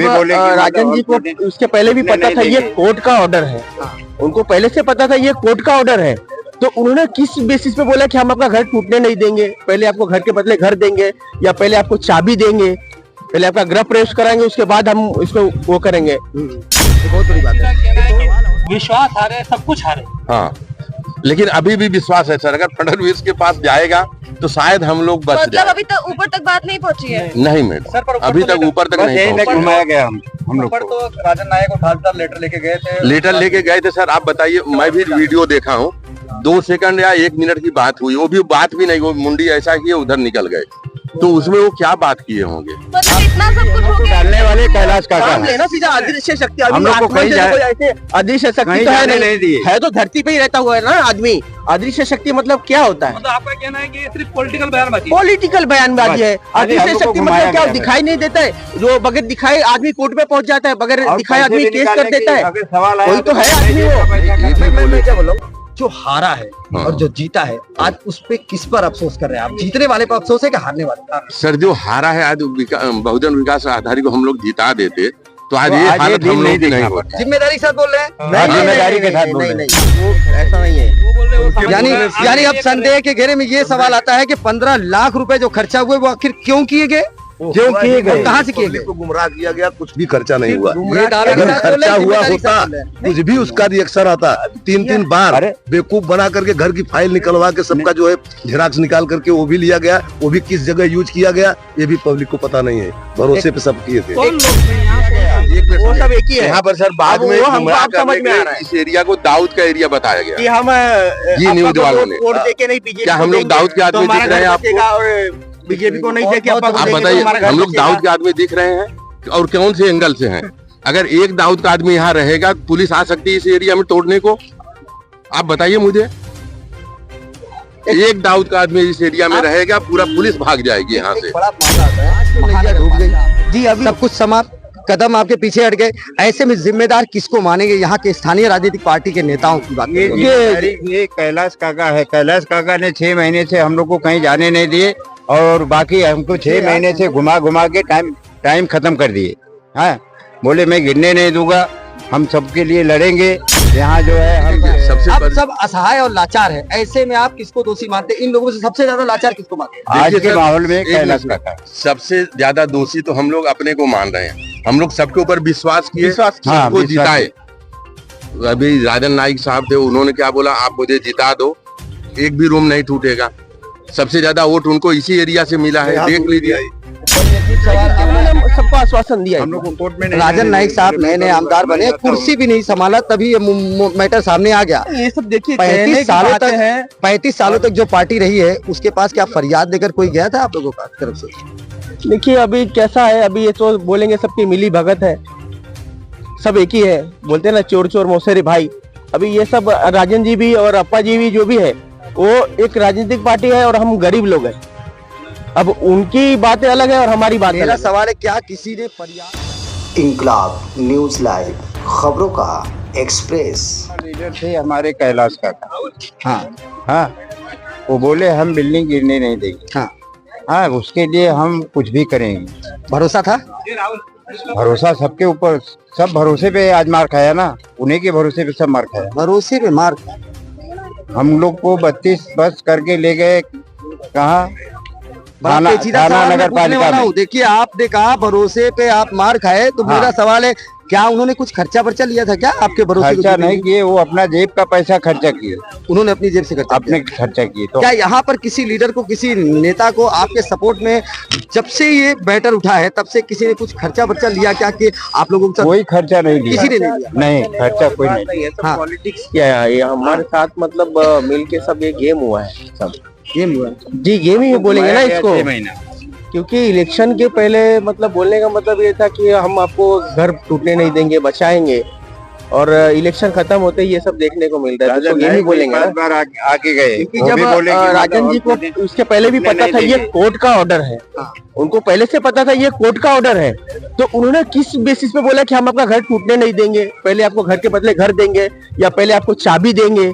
राजन जी को उसके पहले भी पता था ये कोर्ट का ऑर्डर है, उनको पहले से पता था ये कोर्ट का ऑर्डर है, तो उन्होंने किस बेसिस पे बोला कि हम आपका घर टूटने नहीं देंगे, पहले आपको घर के बदले घर देंगे या पहले आपको चाबी देंगे, पहले आपका गृह प्रवेश कराएंगे उसके बाद हम इसको वो करेंगे। बहुत बड़ी बात है, विश्वास हारे, सब कुछ हारे। हाँ, लेकिन अभी भी विश्वास है सर, अगर फडणवीस के पास जाएगा तो शायद हम लोग बच मतलब अभी तक ऊपर तक बात नहीं पहुंची है। नहीं मैडम, अभी तक ऊपर तक नहीं घुमाया गया हम लोग तो राजन नायक उठालता लेटर लेके गए थे। लेटर लेके गए थे सर। आप बताइए, मैं भी वीडियो देखा हूँ, 2 सेकंड या 1 मिनट की बात हुई, वो भी बात भी नहीं, वो मुंडी ऐसा किए उधर निकल गए, तो उसमें वो क्या बात किए होंगे। मतलब इतना सब कुछ हो गया। डालने वाले कैलाश काका लेना सीधा अदृश्य शक्ति, हम लोग को कहीं अदृश्य शक्ति तो है तो धरती पे ही रहता हुआ है ना आदमी। अदृश्य शक्ति मतलब क्या होता है? मतलब आपका कहना है कि ये सिर्फ पॉलिटिकल बयानबाजी, पॉलिटिकल बयानबाजी है। अदृश्य शक्ति मतलब क्या, दिखाई नहीं देता है, जो बगैर दिखाए आदमी कोर्ट में पहुंच जाता है, बगैर दिखाए आदमी केस कर देता है, कोई तो है आदमी वो। मैं क्या बोला, जो हारा है और जो जीता है, आज उस पे किस पर अफसोस कर रहे हैं आप? जीतने वाले पर अफसोस है कि हारने वाले पर? सर जो हारा है, आज बहुजन विकास आघाड़ी को हम लोग जिता देते तो आज ये हालत हम लोग नहीं होता। जिम्मेदारी के साथ बोल रहे हैं? जिम्मेदारी के साथ बोल रहे हैं, ऐसा नहीं है। यानी अब संदेह के घेरे में ये सवाल आता है कि 15 लाख रुपए जो खर्चा हुए वो आखिर क्यों किए गए, क्यों किए गए, कहाँ से किए गए? को गुमराह किया गया, कुछ भी खर्चा नहीं हुआ। अगर खर्चा हुआ होता, कुछ भी उसका रिएक्शन आता, 3 बार बेवकूफ बना करके घर की फाइल निकलवा के सबका जो है झेराक्स निकाल करके वो भी लिया गया, वो भी किस जगह यूज किया गया ये भी पब्लिक को पता नहीं है, भरोसे पे सब किए थे। वो सब एक ही है यहाँ पर सर बाद में गुमराह करने के इस एरिया को दाऊद का एरिया बताया गया कि हम ये न्यूज वालों ने। वोट देके नहीं बीजेपी, क्या हम लोग दाऊद के आदमी दिख रहे हैं आपको? बीजेपी को नहीं देके आप बताइए, हम लोग दाऊद के आदमी दिख रहे हैं और कौन से एंगल से हैं? अगर एक दाऊद का आदमी यहाँ रहेगा, पुलिस आ सकती है इस एरिया में तोड़ने को? आप बताइए मुझे, एक दाऊद का आदमी इस एरिया में रहेगा, पूरा पुलिस भाग जाएगी यहाँ से। जी अभी सब कुछ समाप्त, कदम आपके पीछे हट गए, ऐसे में जिम्मेदार किसको मानेंगे? यहाँ के स्थानीय राजनीतिक पार्टी के नेताओं की बात? ये कैलाश काका है। कैलाश काका ने 6 महीने से हम लोग को कहीं जाने नहीं दिए और बाकी हमको 6 महीने से घुमा घुमा के टाइम खत्म कर दिए। हाँ, बोले मैं गिरने नहीं दूंगा, हम सबके लिए लड़ेंगे। यहाँ जो है हम अब सब असहाय और लाचार है, ऐसे में आप किसको दोषी मानते हैं? इन लोगों से सबसे ज्यादा लाचार किसको मानते हैं आज के माहौल में? कैलाश काका सबसे ज्यादा दोषी तो हम लोग अपने को मान रहे हैं। हम लोग सबके ऊपर विश्वास किए, सबको जिताए। अभी राजन नाइक साहब थे, उन्होंने क्या बोला, आप मुझे जिता दो, एक भी रूम नहीं टूटेगा। सबसे ज्यादा वोट उनको इसी एरिया से मिला है, देख लीजिए। सबको आश्वासन दिया। हम लोग को कोर्ट में राजन नाइक साहब नए आमदार बने, कुर्सी भी नहीं संभाला, तभी ये मैटर सामने आ गया। ये सब देखिए 35 सालों तक जो पार्टी रही है उसके पास क्या फरियाद देकर कोई गया था आप लोगों का तरफ से? देखिए अभी कैसा है, अभी ये तो बोलेंगे सबकी मिली भगत है, सब एक ही है, बोलते हैं ना चोर चोर मौसेरे भाई। अभी ये सब राजन जी भी और अप्पा जी भी जो भी है वो एक राजनीतिक पार्टी है और हम गरीब लोग हैं। अब उनकी बातें अलग है और हमारी बात अलग है। सवाल है, क्या किसी ने फरियाद? इंकलाब न्यूज लाइव, खबरों का एक्सप्रेस। लीडर थे हमारे कैलाश काका। हाँ, वो बोले हम बिल्डिंग गिरने नहीं देंगे। हाँ, उसके लिए हम कुछ भी करेंगे। भरोसा था? भरोसा सबके ऊपर, सब भरोसे पे आज मार खाया ना, उन्हीं के भरोसे पे सब मार खाया। भरोसे पे मार? हम लोग को 32 बस करके ले गए कहाँ? नगर पालिका में। देखिए आपने कहा भरोसे पे आप मार खाए, तो मेरा सवाल है, क्या उन्होंने कुछ खर्चा वर्चा लिया था क्या आपके भरोसे? खर्चा नहीं किए, वो अपना जेब का पैसा खर्चा किए। उन्होंने अपनी जेब से खर्चा किए। तो क्या यहाँ पर किसी लीडर को, किसी नेता को आपके सपोर्ट में जब से ये बैटर उठा है तब से किसी ने कुछ खर्चा वर्चा लिया क्या कि आप लोगों को? कोई खर्चा नहीं लिया, किसी ने नहीं लिया। नहीं, खर्चा कोई नहीं। हाँ, पॉलिटिक्स क्या है ये हमारे साथ, मतलब मिलके सब ये गेम हुआ है, सब गेम हुआ है जी, गेम ही बोलेंगे ना इसको, क्योंकि इलेक्शन के पहले मतलब बोलने का मतलब ये था कि हम आपको घर टूटने नहीं देंगे, बचाएंगे, और इलेक्शन खत्म होते ही ये सब देखने को मिल रहा है, तो ये भी बोलेंगे ना। आगे गए जब राजन जी को उसके पहले भी पता था ये कोर्ट का ऑर्डर है, उनको पहले से पता था ये कोर्ट का ऑर्डर है, तो उन्होंने किस बेसिस पे बोला कि हम आपका घर टूटने नहीं देंगे, पहले आपको घर के बदले घर देंगे या पहले आपको चाबी देंगे,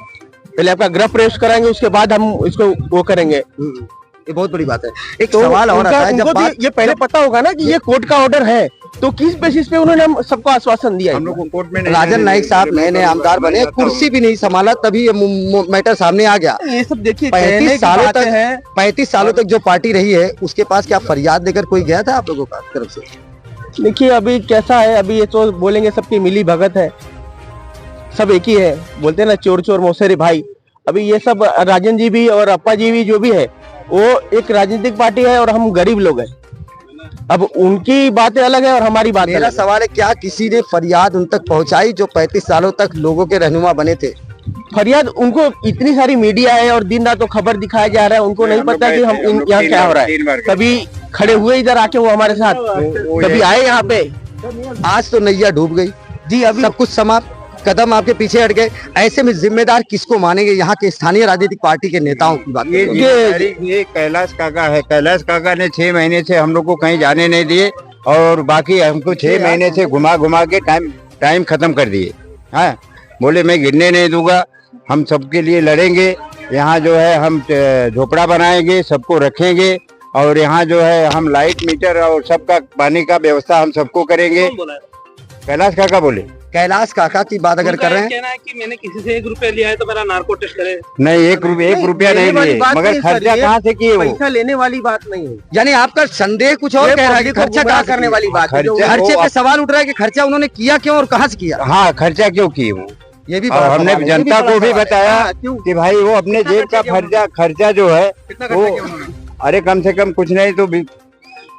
पहले आपका गृह प्रवेश कराएंगे उसके बाद हम इसको वो करेंगे। ये बहुत बड़ी बात है। एक तो सवाल और आता है, उनको जब बात ये पहले पता होगा ना कि ये कोर्ट का ऑर्डर है, तो किस बेसिस पे उन्होंने हम सबको आश्वासन दिया है? हम लोग को कोर्ट में राजन नाइक साहब नए आमदार बने, कुर्सी भी नहीं संभाला, तभी ये मैटर सामने आ गया। ये सब देखिए 35 सालों तक जो पार्टी रही है उसके पास क्या फरियाद देकर कोई गया था आप लोगों का तरफ से? देखिए अभी कैसा है, अभी ये तो बोलेंगे सबकी मिली भगत है, सब एक ही है, बोलते हैं ना चोर चोर मौसेरे भाई। अभी ये सब राजन जी भी और अप्पा जी भी जो भी है वो एक राजनीतिक पार्टी है और हम गरीब लोग हैं। अब उनकी बातें अलग है और हमारी बातें मेरा अलग है। सवाल है, क्या किसी ने फरियाद उन तक पहुंचाई जो 35 सालों तक लोगों के रहनुमा बने थे? फरियाद उनको इतनी सारी मीडिया है और दिन रात तो खबर दिखाया जा रहा है, उनको नहीं पता कि हम यहाँ क्या हो रहा है। कभी खड़े हुए इधर आके वो हमारे साथ, कभी आए यहाँ पे। आज तो नैया डूब गई जी, अभी सब कुछ समाप्त, कदम आपके पीछे हट गए। ऐसे में जिम्मेदार किसको मानेंगे? यहाँ के स्थानीय राजनीतिक पार्टी के नेताओं की बात ये कैलाश काका है। कैलाश काका ने 6 महीने से हम लोग को कहीं जाने नहीं दिए और बाकी हमको 6 महीने से घुमा घुमा के टाइम खत्म कर दिए। हाँ, बोले मैं गिरने नहीं दूंगा, हम सबके लिए लड़ेंगे, यहाँ जो है हम झोपड़ा बनाएंगे, सबको रखेंगे और यहाँ जो है हम लाइट मीटर और सबका पानी का व्यवस्था हम सबको करेंगे। कैलाश काका बोले। कैलाश काका की बात अगर कर रहे हैं, कहना है कि मैंने किसी से 1 रुपया लिया है तो मेरा नार्को टेस्ट करे। नहीं, 1 रुपया नहीं लिए, मगर खर्चा कहाँ से किए? वो पैसा लेने वाली बात नहीं है। यानी आपका संदेह कुछ और कह रहा है कि खर्चा कहाँ करने वाली बात है। खर्चे पे सवाल उठ रहा है कि खर्चा उन्होंने किया क्यों और कहाँ से किया? हाँ, खर्चा क्यों किए वो, ये भी और हमने जनता को भी बताया कि भाई वो अपने जेब का खर्चा जो है वो, अरे कम से कम कुछ नहीं तो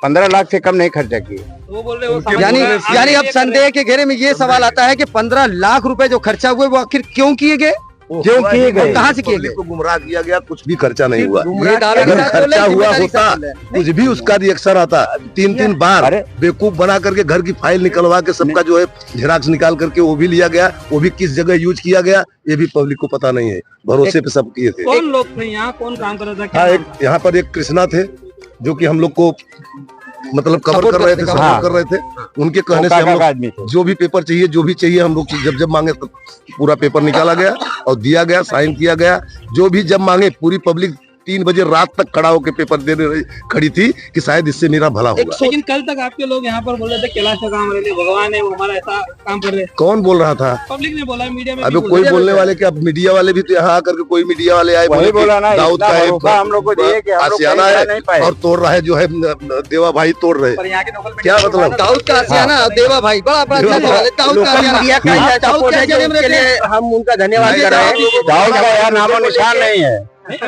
15 लाख से कम नहीं खर्चा किए। वो बोल रहे हो यानी अब संदेह के घेरे में ये सवाल आता है कि 15 लाख रुपए जो खर्चा हुए वो आखिर क्यों किए गए? क्यों किए गए? कहाँ से किए गए? को गुमराह किया गया, कुछ भी खर्चा नहीं हुआ। अगर अगर खर्चा हुआ होता, कुछ भी उसका रिएक्शन आता, 3 बार बेवकूफ बना करके घर की फाइल निकलवा के सबका जो है झेराक्स निकाल करके वो भी लिया गया, वो भी किस जगह यूज किया गया ये भी पब्लिक को पता नहीं है। भरोसे पे सब किए थे। कौन लोग थे यहाँ, कौन काम कर रहा था? हाँ, यहाँ पर एक कृष्णा थे जो कि हम लोग को मतलब कवर कर रहे थे, सपोर्ट कर रहे थे। उनके कहने से हम लोग जो भी पेपर चाहिए, जो भी चाहिए, हम लोग जब मांगे तो पूरा पेपर निकाला गया और दिया गया, साइन किया गया। जो भी जब मांगे पूरी पब्लिक 3 बजे रात तक खड़ा होकर पेपर देने खड़ी थी कि शायद इससे मेरा भला होगा। लेकिन कल तक आपके लोग यहाँ पर बोल रहे थे कैलाश का काम हमारे लिए भगवान है, वो हमारा ऐसा काम कर रहे हैं। कौन बोल रहा था? पब्लिक ने बोला, मीडिया में। अभी कोई बोलने वाले क्या, मीडिया वाले भी तो यहाँ आकर के कोई मीडिया वाले आए बोला ना, दाऊद का है हम लोग को दिए कि आशियाना है और तोड़ रहा है, जो है देवा भाई तोड़ रहे। क्या मतलब? दाऊद का आशियाना, देवा भाई, बड़ा बड़ा दाऊद का आशियाना, हम उनका धन्यवाद कर रहे हैं। दाऊद का यहाँ नामो निशान नहीं है,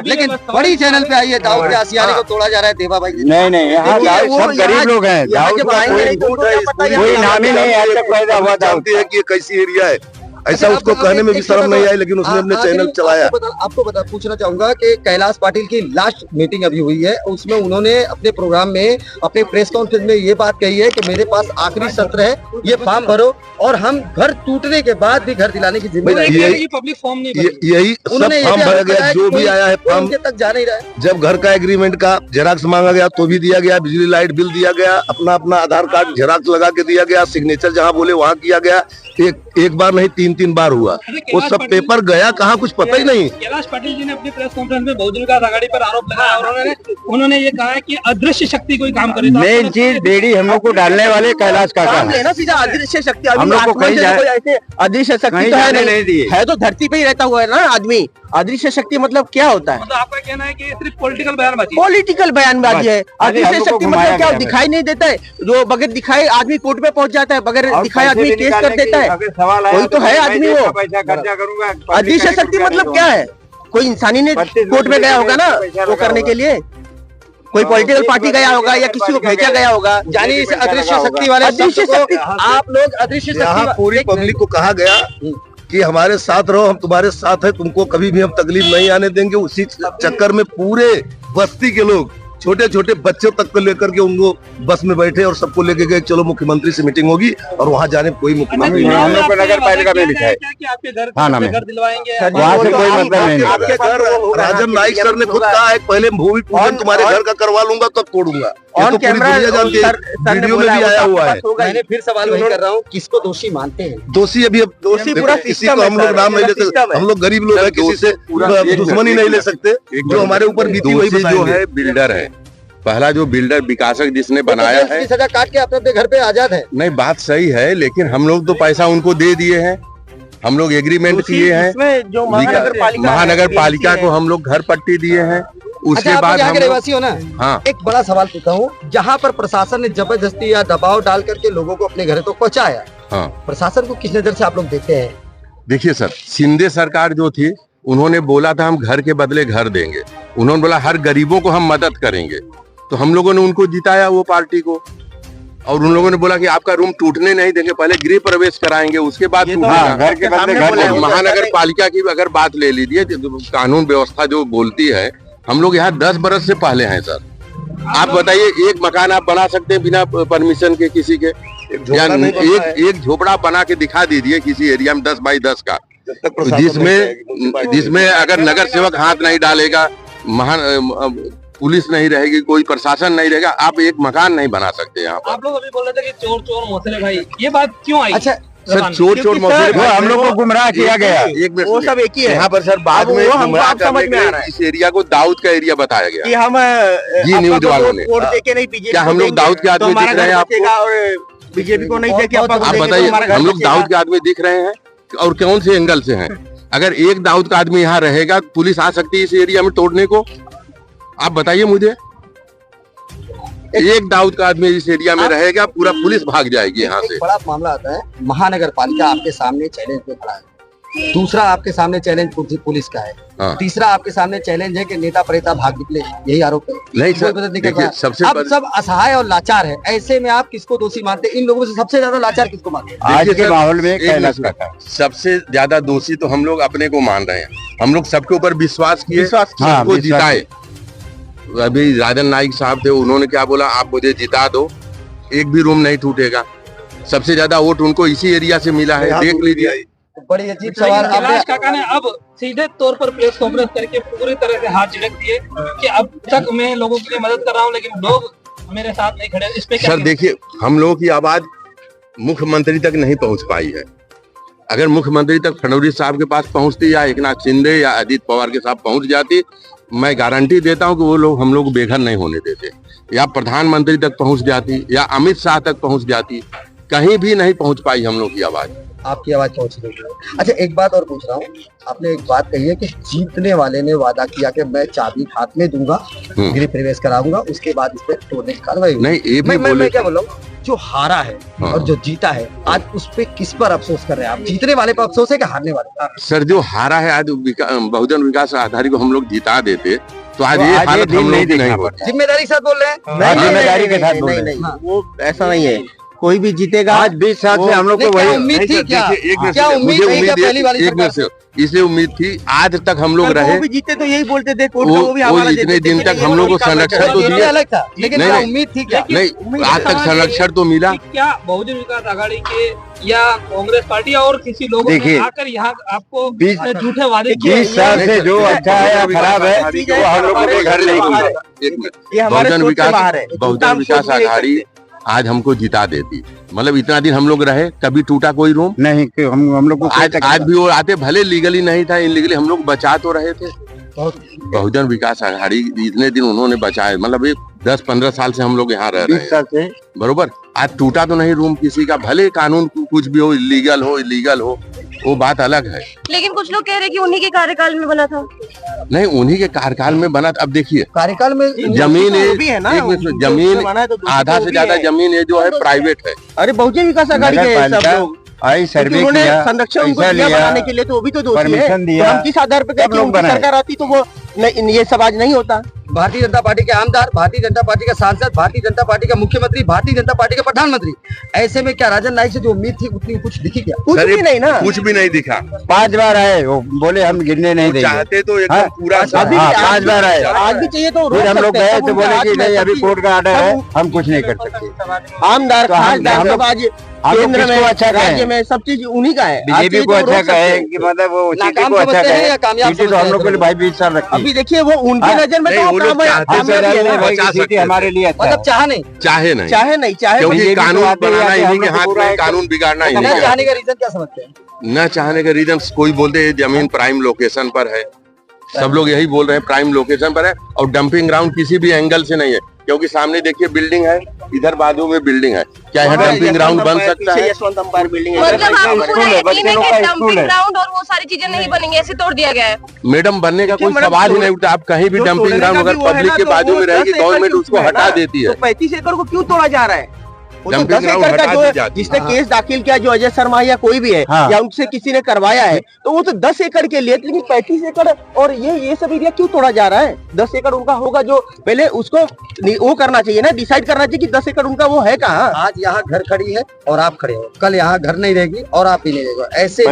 लेकिन बड़ी चैनल पे आई है दाऊद के आशियाने को तोड़ा जा रहा है देवा भाई। नहीं, यहाँ सब गरीब लोग हैं। दाऊद का कोई नाम ही नहीं आज तक पैदा हुआ। जानती है कि ये कैसी एरिया है, ऐसा उसको कहने में भी शर्म नहीं आई, लेकिन उसने अपने चैनल चलाया। आपको पूछना चाहूंगा कि कैलाश पाटिल की लास्ट मीटिंग अभी हुई है, उसमें उन्होंने अपने प्रोग्राम में, अपने प्रेस कॉन्फ्रेंस में ये बात कही है कि मेरे पास आखिरी सत्र है, ये फॉर्म भरो और हम घर टूटने के बाद भी घर दिलाने की जिम्मेदारी। पब्लिक फॉर्म नहीं, यही सब फॉर्म भरा गया, जो भी आया है फॉर्म तक जा नहीं रहा है। जब घर का एग्रीमेंट का जेराक्स मांगा गया तो भी दिया गया, बिजली लाइट बिल दिया गया, अपना आधार कार्ड जेराक्स लगा के दिया गया, सिग्नेचर जहाँ बोले वहाँ किया गया। एक बार नहीं 3 बार हुआ। वो सब पेपर गया कहाँ कुछ पता ही नहीं। कैलाश पाटिल जी ने अपनी प्रेस कॉन्फ्रेंस में बहुजन विकास आघाड़ी पर आरोप लगाया और उन्होंने ये कहा है कि अदृश्य शक्ति कोई काम करे। मेन चीज बेड़ी हम लोग को डालने वाले कैलाश काका है। सीधा अदृश्य शक्ति, हम लोग को कहीं अदृश्य शक्ति तो है तो धरती पे ही रहता हुआ है ना आदमी। अदृश्य शक्ति मतलब क्या होता है? तो आपका कहना है कि ये सिर्फ पॉलिटिकल बयानबाजी, पॉलिटिकल बयानबाजी है। अदृश्य शक्ति मतलब क्या, दिखाई नहीं देता है? जो बगैर दिखाए आदमी कोर्ट में पहुंच जाता है, बगैर दिखाए आदमी केस कर देता है, कोई तो है आदमी वो। पैसा खर्चा करूंगा। अदृश्य शक्ति मतलब क्या है? कोई इंसानी ने कोर्ट में गया होगा ना वो करने के लिए, कोई पॉलिटिकल पार्टी गया होगा या किसी को भेजा गया होगा। यानी इस अदृश्य शक्ति वाले अदृश्य शक्ति, आप लोग अदृश्य शक्ति, पूरी पब्लिक को कहा गया कि हमारे साथ रहो, हम तुम्हारे साथ है, तुमको कभी भी हम तकलीफ नहीं आने देंगे। उसी चक्कर में पूरे बस्ती के लोग छोटे छोटे बच्चों तक को लेकर के उनको बस में बैठे और सबको लेके गए, चलो मुख्यमंत्री से मीटिंग होगी, और वहाँ जाने कोई मुख्यमंत्री हम लोग को नगर पालिका में लिखा है आपके घर हाँ, नाम है। घर दिलवाएंगे वहाँ से कोई मतलब नहीं। आपके घर राजन नाइक सर ने खुद कहा है, पहले भूमि पूजन तुम्हारे घर का करवा लूंगा तब तोड़ूंगा। ये तो पूरी दुनिया जानती है, वीडियो में भी आया हुआ है। मैंने फिर सवाल वही कर रहा हूँ, किसको दोषी मानते हैं? दोषी अभी अब दोषी पूरा किसी को हम लोग नाम नहीं ले सकते, हम लोग गरीब लोग हैं, किसी से दुश्मनी नहीं ले सकते। जो हमारे ऊपर बीती वही दोषी जो है बिल्डर है, पहला जो बिल्डर विकासक जिसने बनाया है, सजा काट के अपने घर पे आजाद है। नहीं बात सही है, लेकिन हम लोग तो पैसा उनको दे दिए हैं, हम लोग एग्रीमेंट किए हैं, जो महानगर पालिका को हम लोग घर पट्टी दिए हैं, उसके अच्छा, बाद यहाँ के रहवासी हो ना? हाँ। एक बड़ा सवाल पूछता हूँ, जहाँ पर प्रशासन ने जबरदस्ती या दबाव डाल करके लोगों को अपने घर तक पहुँचाया, हाँ, प्रशासन को किस नजर से आप लोग देखते हैं? देखिए सर, शिंदे सरकार जो थी उन्होंने बोला था हम घर के बदले घर देंगे, उन्होंने बोला हर गरीबों को हम मदद करेंगे, तो हम लोगों ने उनको जिताया वो पार्टी को, और उन लोगों ने बोला कि आपका रूम टूटने नहीं देंगे, पहले गृह प्रवेश कराएंगे उसके बाद घर के बदले घर। महानगर पालिका की अगर बात ले लीजिए, कानून व्यवस्था जो बोलती है, हम लोग यहाँ 10 बरस से पहले हैं सर। आप बताइए, एक मकान आप बना सकते हैं बिना परमिशन के किसी के? एक झोपड़ा बना के दिखा दीजिए किसी एरिया में 10 बाई 10 का, जिसमें अगर नगर सेवक हाथ नहीं डालेगा, पुलिस नहीं रहेगी, कोई प्रशासन नहीं रहेगा, आप एक मकान नहीं बना सकते यहाँ पर। आप लोग अभी बोल रहे थे कि चोर चोर मौसले भाई, ये बात क्यों आई? अच्छा सर, चोर चोर मौसले भाई हम लोग को गुमराह किया गया। एक मिनट, वो सब एक ही है। यहाँ पर सर बाद में गुमराह करने के लिए इस एरिया को दाऊद का एरिया बताया गया कि हम जी न्यूज वालों ने। वोट देके नहीं बीजेपी, क्या हम लोग दाऊद के आदमी दिख रहे हैं आपको? बीजेपी को नहीं देके आप बताइए, हम लोग दाऊद के आदमी दिख रहे हैं और कौन से एंगल से हैं? अगर एक दाऊद का आदमी यहाँ रहेगा, पुलिस आ सकती है इस एरिया में तोड़ने को? आप बताइए मुझे, एक दाऊद का आदमी इस एरिया में रहेगा, पूरा पुलिस भाग जाएगी यहाँ से। बड़ा मामला आता है, महानगर पालिका आपके सामने चैलेंज पे खड़ा है, दूसरा आपके सामने चैलेंज पुलिस का है, हाँ। तीसरा आपके सामने चैलेंज है कि नेता प्रेता भाग निकले, यही आरोप है। नहीं सर, कोई मदद नहीं देखिए, करता। सबसे अब सब असहाय और लाचार है, ऐसे में आप किसको दोषी मानते हैं? इन लोगों से सबसे ज्यादा लाचार किसको मानते हैं? आज के माहौल में कैलाश काका सबसे ज्यादा दोषी तो हम लोग अपने को मान रहे हैं। हम लोग सबके ऊपर विश्वास किए, सबको जिताए। अभी राजन नाइक साहब थे, उन्होंने क्या बोला, आप मुझे जिता दो, एक भी रूम नहीं टूटेगा। सबसे ज्यादा वोट उनको इसी एरिया से मिला है, देख लीजिए। बड़ी अजीब सवाल। कैलाश काका ने अब सीधे तौर पर प्रेस कॉन्फ्रेंस करके पूरी तरह से हाथ झिड़क दिए कि अब तक मैं लोगों के लिए मदद कर रहा हूं, लेकिन लोग मेरे साथ नहीं खड़े। इस पे क्या सर देखिए, हम लोगों की आवाज मुख्यमंत्री तक नहीं पहुंच पाई है। अगर मुख्यमंत्री तक फडणवीस साहब के पास पहुंचती, या एकनाथ शिंदे या अजित पवार के साथ पहुंच जाती, मैं गारंटी देता हूं कि वो लोग हम लोग बेघर नहीं होने देते। या प्रधानमंत्री तक पहुंच जाती, या अमित शाह तक पहुंच जाती, कहीं भी नहीं पहुंच पाई हम लोग की आवाज। आपकी आवाज पहुंच रही है। अच्छा, एक बात और पूछ रहा हूँ, आपने एक बात कही है कि जीतने वाले ने वादा किया कि मैं चाबी हाथ में दूंगा, गृह प्रवेश कराऊंगा, उसके बाद इस पर तोड़ने की कार्रवाई होगी। नहीं, ये भी मैं क्या बोल रहा हूँ, जो हारा है और जो जीता है, आज उस पे किस पर अफसोस कर रहे हैं आप? जीतने वाले पर अफसोस है कि हारने वाले? सर, जो हारा है, आज बहुजन विकास आघाड़ी को हम लोग जिता देते तो आज ये हालत हम लोग नहीं होती। जिम्मेदारी के साथ बोल रहे हैं? जिम्मेदारी के साथ बोल रहे हैं। वो ऐसा नहीं है, कोई भी जीतेगा। आज 20 साल से हम लोग को वही उम्मीद थी, क्या उम्मीद थी क्या पहली वाली सरकार? इसलिए उम्मीद थी, आज तक हम लोग रहे, वो भी जीते तो यही बोलते थे, कोर्ट का वो भी हमारा इतने दिन तक हम लोग को संरक्षण तो दिया, अलग था, लेकिन क्या उम्मीद थी क्या? नहीं, आज तक संरक्षण तो मिला। क्या बहुजन विकास आघाड़ी के या कांग्रेस पार्टी और किसी लोगों ने आकर यहाँ आपको झूठे वादे 20 साल से जो अच्छा है या खराब है, वो हम लोग को घर नहीं किया। बहुजन विकास आघाड़ी आज हमको जिता देती, मतलब इतना दिन हम लोग रहे, कभी टूटा कोई रूम नहीं। हम लोग को आज भी वो आते, भले लीगली नहीं था, इनलीगली हम लोग बचा तो रहे थे। बहुजन विकास आघाड़ी इतने दिन उन्होंने बचाए, मतलब 10-15 साल से हम लोग यहाँ रह रहे हैं, बरोबर। आज टूटा तो नहीं रूम किसी का, भले कानून कुछ भी हो, इलीगल हो, वो बात अलग है। लेकिन कुछ लोग कह रहे हैं कि उन्हीं के कार्यकाल में बना था। नहीं, उन्हीं के कार्यकाल में बना। अब देखिए, कार्यकाल में जमीन जमीन आधा से ज्यादा जमीन ये जो है प्राइवेट है। अरे बहुजन विकास आघाड़ी के सब लोग आई सर्वे किया, संरक्षण उनको दिया बनाने के लिए, तो वो भी तो दोषी है। परमिशन दिया, हम किस आधार पर कहते हैं उनकी सरकार आती तो वो ये सब आज नहीं होता। भारतीय जनता पार्टी के आमदार, भारतीय जनता पार्टी का सांसद, भारतीय जनता पार्टी का मुख्यमंत्री, भारतीय जनता पार्टी का प्रधानमंत्री। ऐसे में क्या राजन नाईक से जो उम्मीद थी उतनी कुछ दिखी क्या? कुछ भी नहीं ना, कुछ भी नहीं दिखा। 5 बार आए, वो बोले हम गिरने नहीं देंगे। चाहते तो एकदम पूरा 5 बार आए, आज भी चाहिए तो फिर हम लोग गए तो बोले कि नहीं अभी कोर्ट का ऑर्डर है, हम कुछ नहीं कर सकते। आमदार खासदार सब आज केंद्र में, अच्छा राज्य में सब चीज उन्हीं का है। बीजेपी को अच्छा कहे कि मतलब वो सीटी को अच्छा कहे, सीटी तो हम लोग के लिए भाई 20 साल रखी। अभी देखिए वो उनकी नजर में तो सीटी हमारे लिए मतलब चाहे नहीं क्योंकि कानून बनाना इन्हीं के हाथ में, कानून बिगाड़ना इन्हीं के हाथ में। चाहने का रीजन क्या समझते हैं? न चाहने का रीजन कोई बोलते हैं जमीन प्राइम लोकेशन पर है, सब लोग यही बोल रहे हैं प्राइम लोकेशन पर है, और डंपिंग ग्राउंड किसी भी एंगल से नहीं है, क्योंकि सामने देखिए बिल्डिंग है, इधर बाजू में बिल्डिंग है, क्या यहाँ डंपिंग ग्राउंड बन सकता है? मतलब आपको यकीन है कि डंपिंग ग्राउंड और वो सारी चीजें नहीं बनेंगी, ऐसे तोड़ दिया गया है? मैडम बनने का कोई सवाल ही नहीं उठता। आप कहीं भी डंपिंग ग्राउंड अगर पब्लिक के बाजू में रहेगी, गवर्नमेंट उसको हटा देती है। 35 एकड़ को क्यों तोड़ा जा रहा है? वो तो डंपिंग 10 एकड़ का जो जिसने केस दाखिल किया, जो अजय शर्मा या कोई भी है, या उनसे किसी ने करवाया है, तो वो तो 10 एकड़ के लिए, लेकिन 35 एकड़ और ये सब एरिया क्यों तोड़ा जा रहा है? 10 एकड़ उनका होगा, जो पहले उसको वो करना चाहिए ना, डिसाइड करना चाहिए कि 10 एकड़ उनका वो है कहाँ। आज यहाँ घर खड़ी है और आप खड़े हो, कल यहाँ घर नहीं रहेगी और आप ही नहीं रहेगा। ऐसे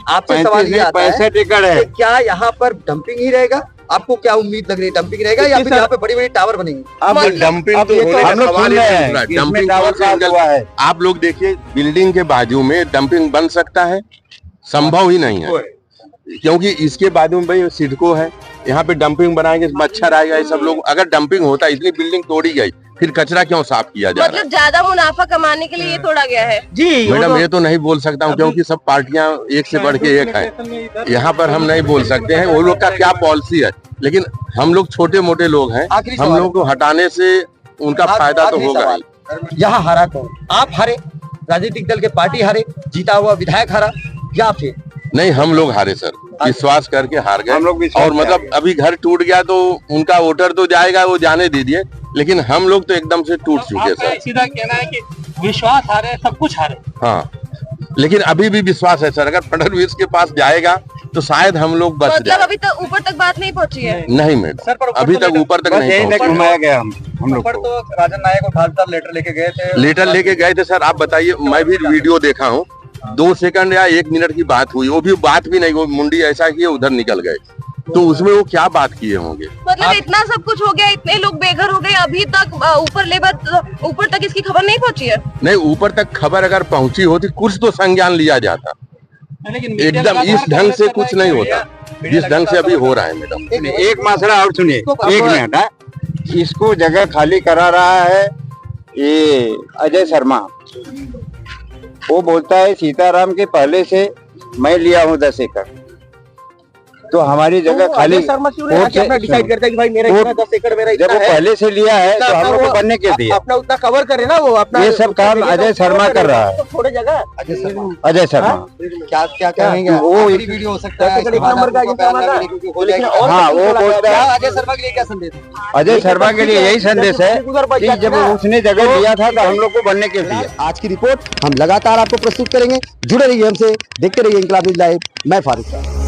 आपसे सवाल ये आता है 65 एकड़ है, क्या यहाँ पर डंपिंग ही रहेगा? आपको क्या उम्मीद लग रही है, डंपिंग रहेगा या फिर यहाँ पे बड़ी बड़ी टावर बनेंगी? अब डंपिंग तो होने का सवाल ही, डंपिंग है। आप लोग देखिए बिल्डिंग के बाजू में डंपिंग बन सकता है? संभव ही नहीं है, क्योंकि इसके बाजू में भाई सिडको है, यहाँ पे डंपिंग बनाएंगे, मच्छर आएगा, ये सब लोग। अगर डंपिंग होता है, इतनी बिल्डिंग तोड़ी गई, फिर कचरा क्यों साफ किया जा रहा है? मतलब ज्यादा मुनाफा कमाने के लिए ये तोड़ा गया है? जी मैडम, ये तो नहीं बोल सकता हूँ, क्योंकि सब पार्टियां एक से बढ़ के एक है, यहाँ पर हम नहीं बोल सकते हैं वो लोग का क्या पॉलिसी है, लेकिन हम लोग छोटे मोटे लोग हैं, हम लोग को हटाने से उनका फायदा तो होगा ही। यहाँ हारा कौन? आप हारे, राजनीतिक दल के पार्टी हारे, जीता हुआ विधायक हारा, या फिर नहीं हम लोग हारे सर, विश्वास करके हार गए। हम लोग और मतलब अभी घर टूट गया तो उनका वोटर तो जाएगा, वो जाने दीजिए, लेकिन हम लोग तो एकदम से टूट चुके सर। सीधा कहना है कि विश्वास हारे, सब कुछ हारे। हाँ, लेकिन अभी भी विश्वास है सर, अगर फडणवीस के पास जाएगा तो शायद हम लोग बच मतलब जाए। अभी तक ऊपर तक बात नहीं पहुंची है? नहीं मैडम, अभी तक ऊपर तक नहीं पहुंचा। घुमाया गया हम लोग तो राजन नायक उठालता लेटर लेके गए थे। लेटर लेके गए थे सर, आप बताइए, मैं भी वीडियो देखा हूँ, 2 सेकंड या 1 मिनट की बात हुई, वो भी बात भी नहीं, वो मुंडी ऐसा किए उधर निकल गए, तो उसमें वो क्या बात किए होंगे? मतलब इतना सब कुछ हो गया, इतने लोग बेघर हो गए, अभी तक ऊपर तक इसकी खबर नहीं पहुंची है? नहीं, ऊपर तक खबर अगर पहुंची होती, कुछ तो संज्ञान लिया जाता, एकदम इस ढंग से कुछ नहीं होता जिस ढंग से अभी हो रहा है। मैडम एक मसला और सुनिए, 1 मिनट है, इसको जगह खाली करा रहा है ये अजय शर्मा। वो बोलता है सीताराम के पहले से मैं लिया हूँ 10 एकड़, तो हमारी जगह खाली डिसाइड करता है कि भाई मेरा इतना 10 एकड़ मेरा जब वो पहले से लिया है तो हम लोग को बनने के दिया, अपना उतना कवर करे ना वो अपना। ये सब काम अजय शर्मा कर रहा है, थोड़े जगह अजय शर्मा। क्या कहेंगे? वो वीडियो हो सकता है, हाँ वो बोलता है। अजय शर्मा के लिए क्या संदेश? अजय शर्मा के लिए यही संदेश है कि जब उसने जगह लिया था तो हम लोग को बनने के दिया। आज की रिपोर्ट हम लगातार आपको प्रस्तुत करेंगे, जुड़े रहिए हमसे, देखते रहिए इंकलाब न्यूज़ लाइव। मैं फारूक।